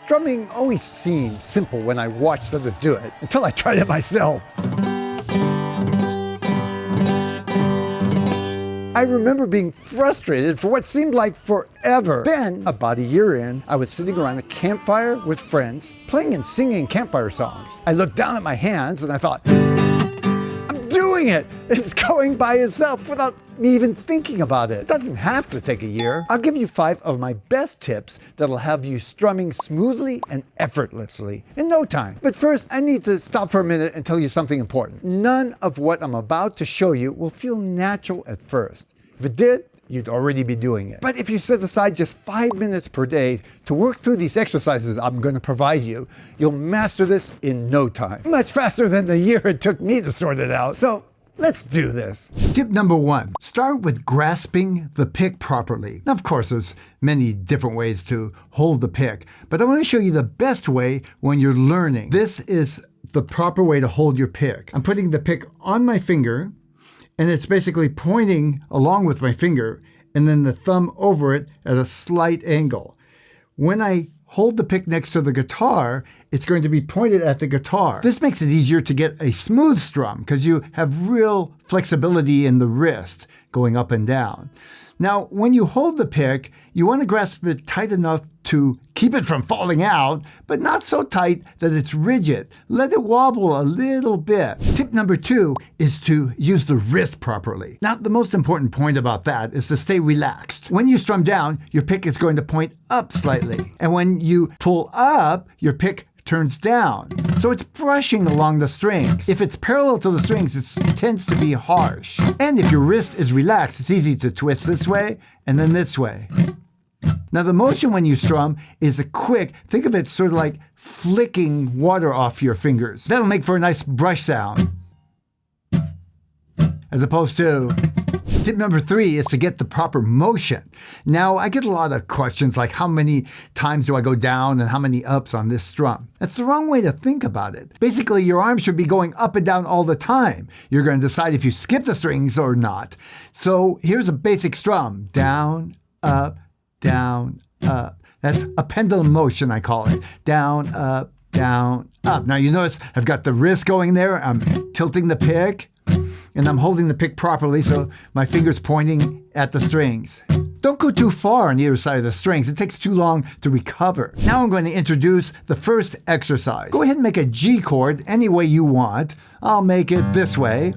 Strumming always seemed simple when I watched others do it, until I tried it myself. I remember being frustrated for what seemed like forever. Then, about a year in, I was sitting around a campfire with friends, playing and singing campfire songs. I looked down at my hands and I thought, I'm doing it! It's going by itself without me even thinking about it. It doesn't have to take a year. I'll give you 5 of my best tips that'll have you strumming smoothly and effortlessly in no time. But first, I need to stop for a minute and tell you something important. None of what I'm about to show you will feel natural at first. If it did, you'd already be doing it. But if you set aside just 5 minutes per day to work through these exercises I'm going to provide you, you'll master this in no time. Much faster than the year it took me to sort it out. So let's do this. Tip number 1, start with grasping the pick properly. Now, of course, there's many different ways to hold the pick, but I want to show you the best way when you're learning. This is the proper way to hold your pick. I'm putting the pick on my finger, and it's basically pointing along with my finger, and then the thumb over it at a slight angle. When I hold the pick next to the guitar, it's going to be pointed at the guitar. This makes it easier to get a smooth strum because you have real flexibility in the wrist going up and down. Now, when you hold the pick, you want to grasp it tight enough to keep it from falling out, but not so tight that it's rigid. Let it wobble a little bit. Tip number 2 is to use the wrist properly. Now, the most important point about that is to stay relaxed. When you strum down, your pick is going to point up slightly. And when you pull up, your pick turns down. So it's brushing along the strings. If it's parallel to the strings, it tends to be harsh. And if your wrist is relaxed, it's easy to twist this way and then this way. Now, the motion when you strum is a quick, think of it sort of like flicking water off your fingers. That'll make for a nice brush sound. As opposed to tip number 3 is to get the proper motion. Now, I get a lot of questions like how many times do I go down and how many ups on this strum? That's the wrong way to think about it. Basically, your arm should be going up and down all the time. You're going to decide if you skip the strings or not. So here's a basic strum. Down, up, down, up. That's a pendulum motion, I call it. Down, up, down, up. Now you notice I've got the wrist going there. I'm tilting the pick, and I'm holding the pick properly so my finger's pointing at the strings. Don't go too far on either side of the strings. It takes too long to recover. Now I'm going to introduce the first exercise. Go ahead and make a G chord any way you want. I'll make it this way.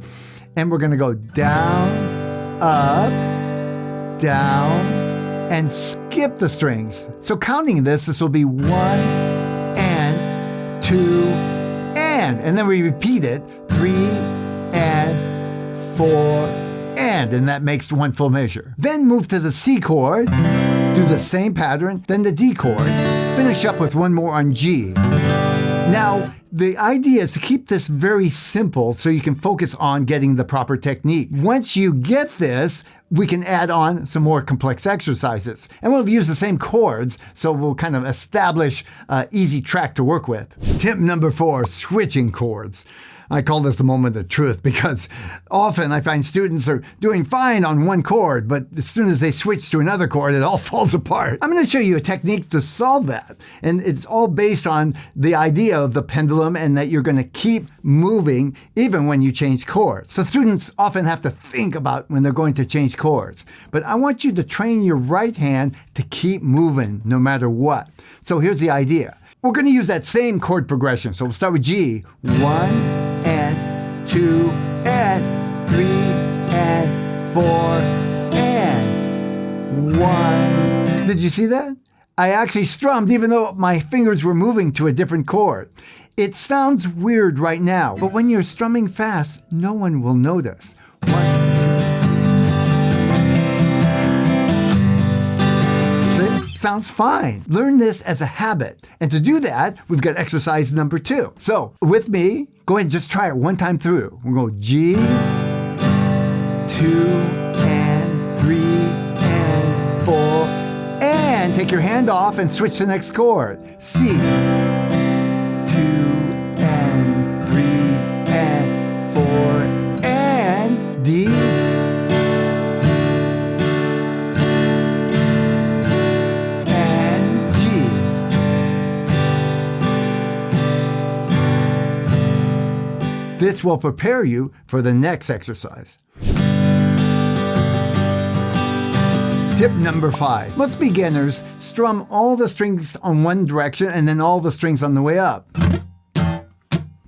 And we're going to go down, up, down, and skip the strings. So counting this will be 1 and 2 and then we repeat it 3 and 4 and that makes 1 full measure. Then move to the C chord, do the same pattern, then the D chord, finish up with 1 more on G. Now, the idea is to keep this very simple so you can focus on getting the proper technique. Once you get this, we can add on some more complex exercises. And we'll use the same chords, so we'll kind of establish an easy track to work with. Tip number 4, switching chords. I call this the moment of truth because often I find students are doing fine on one chord, but as soon as they switch to another chord, it all falls apart. I'm going to show you a technique to solve that. And it's all based on the idea of the pendulum and that you're going to keep moving even when you change chords. So students often have to think about when they're going to change chords. But I want you to train your right hand to keep moving no matter what. So here's the idea. We're going to use that same chord progression. So we'll start with G. 1 and 2 and 3 and 4 and 1. Did you see that? I actually strummed even though my fingers were moving to a different chord. It sounds weird right now, but when you're strumming fast, no one will notice. 1. Sounds fine. Learn this as a habit. And to do that, we've got exercise number 2. So with me, go ahead and just try it one time through. We'll go G, 2 and 3 and 4, and take your hand off and switch to the next chord. C, 2 and 3 and 4, and D, This will prepare you for the next exercise. Tip number 5. Most beginners strum all the strings on one direction and then all the strings on the way up.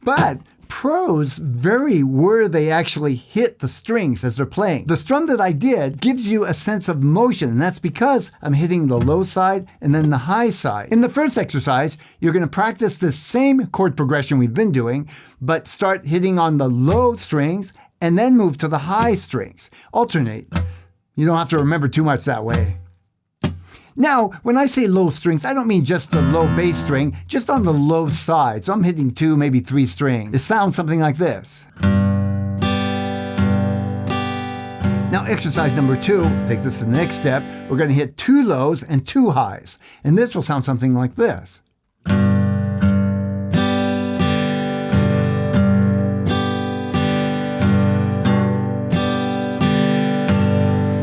But pros vary where they actually hit the strings as they're playing. The strum that I did gives you a sense of motion, and that's because I'm hitting the low side and then the high side. In the first exercise, you're going to practice the same chord progression we've been doing, but start hitting on the low strings and then move to the high strings. Alternate. You don't have to remember too much that way. Now, when I say low strings, I don't mean just the low bass string, just on the low side. So I'm hitting 2, maybe 3 strings. It sounds something like this. Now, exercise number 2, take this to the next step. We're going to hit 2 lows and 2 highs. And this will sound something like this.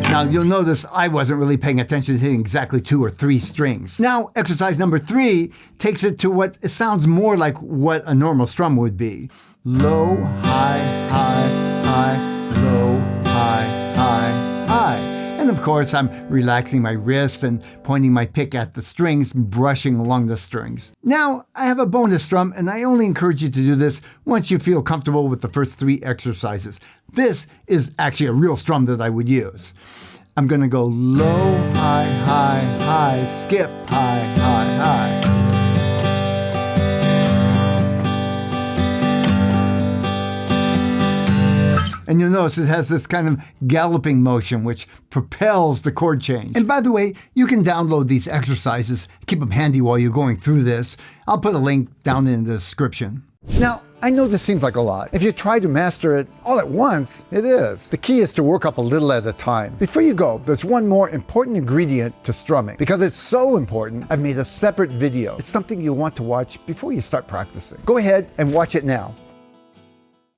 Now, you'll notice I wasn't really paying attention to hitting exactly 2 or 3 strings. Now, exercise number 3 takes it to what it sounds more like what a normal strum would be. Low, high, high, high, low, high, high, high. And of course, I'm relaxing my wrist and pointing my pick at the strings, brushing along the strings. Now, I have a bonus strum, and I only encourage you to do this once you feel comfortable with the first 3 exercises. This is actually a real strum that I would use. I'm going to go low, high, high, high, skip, high, high, high. And you'll notice it has this kind of galloping motion which propels the chord change. And by the way, you can download these exercises, keep them handy while you're going through this. I'll put a link down in the description. Now, I know this seems like a lot. If you try to master it all at once, it is. The key is to work up a little at a time. Before you go, there's one more important ingredient to strumming. Because it's so important, I've made a separate video. It's something you'll want to watch before you start practicing. Go ahead and watch it now.